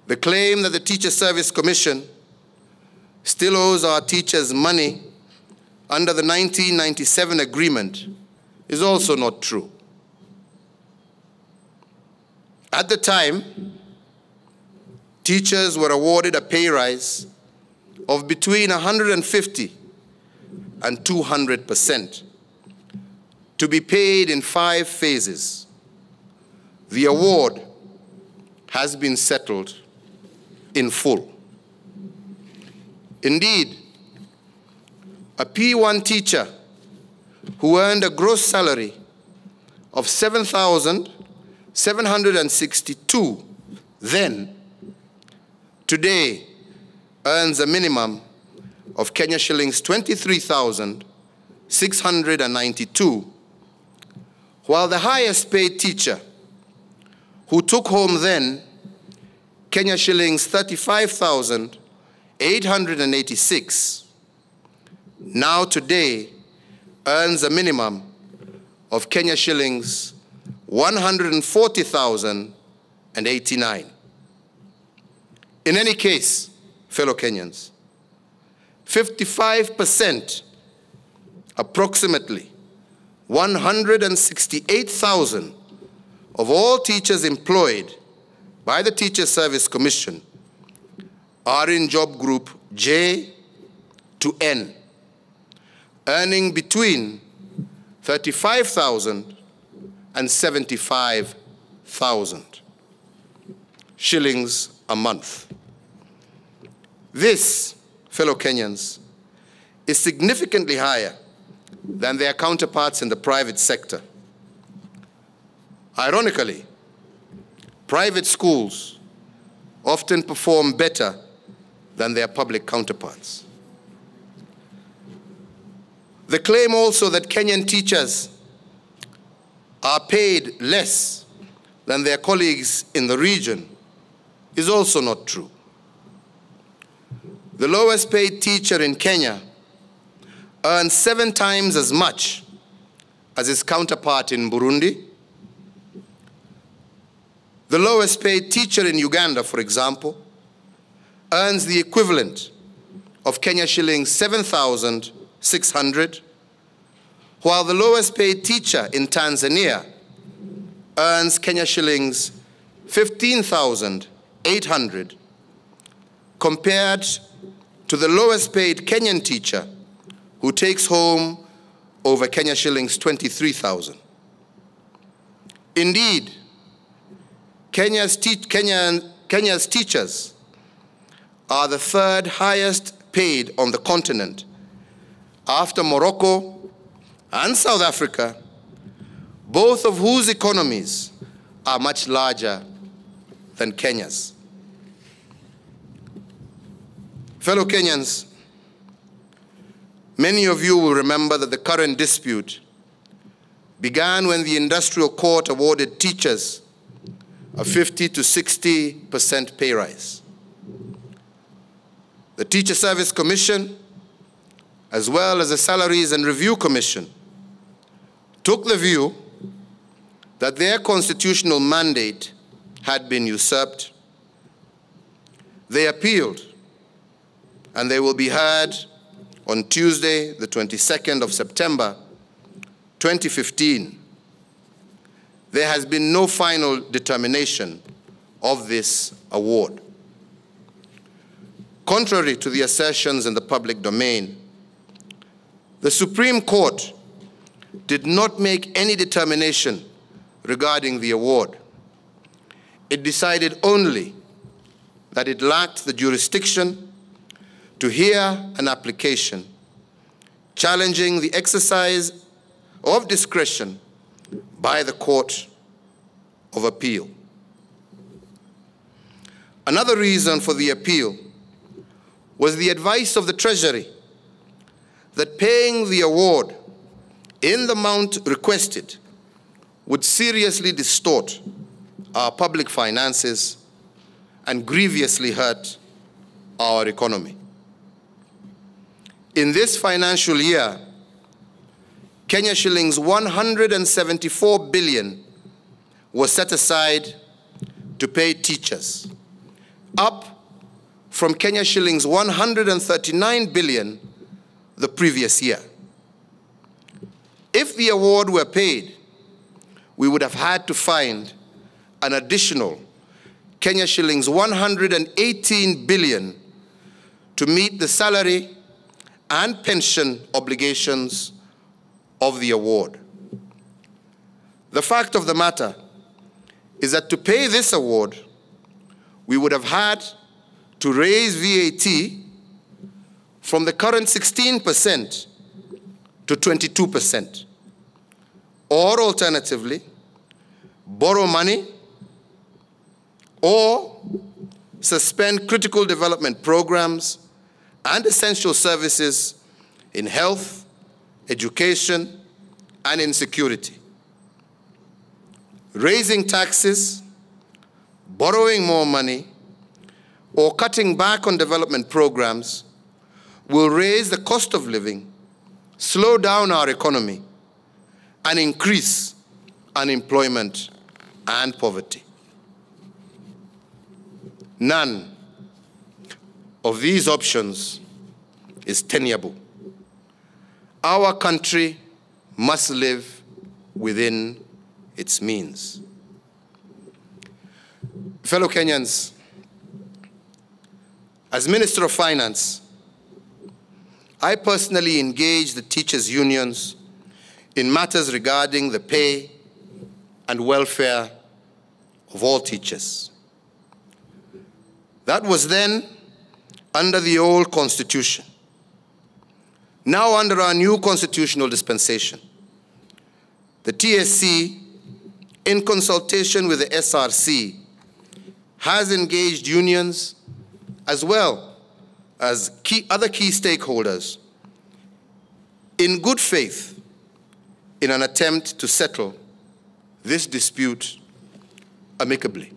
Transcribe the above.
The claim that the Teacher Service Commission still owes our teachers money under the 1997 agreement is also not true. At the time, teachers were awarded a pay rise of between 150 and 200%, to be paid in 5 phases. The award has been settled in full. Indeed, a P1 teacher who earned a gross salary of $7,762 then, today earns a minimum of Kenya shillings 23,692, while the highest paid teacher, who took home then Kenya shillings 35,886, now today earns a minimum of Kenya shillings 140,089. In any case, fellow Kenyans, 55%, approximately 168,000 of all teachers employed by the Teacher Service Commission are in job group J to N, earning between 35,000 and 75,000 shillings a month. This, fellow Kenyans, is significantly higher than their counterparts in the private sector. Ironically, private schools often perform better than their public counterparts. The claim also that Kenyan teachers are paid less than their colleagues in the region is also not true. The lowest paid teacher in Kenya earns 7 times as much as his counterpart in Burundi. The lowest paid teacher in Uganda, for example, earns the equivalent of Kenya shillings 7,600, while the lowest paid teacher in Tanzania earns Kenya shillings 15,800, compared to the lowest paid Kenyan teacher who takes home over Kenya shillings 23,000. Indeed, Kenya's teachers are the 3rd highest paid on the continent, after Morocco and South Africa, both of whose economies are much larger than Kenya's. Fellow Kenyans, many of you will remember that the current dispute began when the industrial court awarded teachers a 50 to 60% pay rise. The Teacher Service Commission, as well as the Salaries and Review Commission, took the view that their constitutional mandate had been usurped. They appealed, and they will be heard on Tuesday, the 22nd of September, 2015. There has been no final determination of this award. Contrary to the assertions in the public domain, the Supreme Court did not make any determination regarding the award. It decided only that it lacked the jurisdiction to hear an application challenging the exercise of discretion by the Court of Appeal. Another reason for the appeal was the advice of the Treasury that paying the award in the amount requested would seriously distort our public finances and grievously hurt our economy. In this financial year, Kenya shillings 174 billion was set aside to pay teachers, up from Kenya shillings 139 billion the previous year. If the award were paid, we would have had to find an additional Kenya shillings 118 billion to meet the salary and pension obligations of the award. The fact of the matter is that to pay this award, we would have had to raise VAT from the current 16% to 22%, or alternatively, borrow money or suspend critical development programs and essential services in health, education, and in security. Raising taxes, borrowing more money, or cutting back on development programs will raise the cost of living, slow down our economy, and increase unemployment and poverty. None of these options is tenable. Our country must live within its means. Fellow Kenyans, as Minister of Finance, I personally engaged the teachers' unions in matters regarding the pay and welfare of all teachers. That was then under the old constitution. Now under our new constitutional dispensation, the TSC, in consultation with the SRC, has engaged unions as well as other key stakeholders in good faith in an attempt to settle this dispute amicably.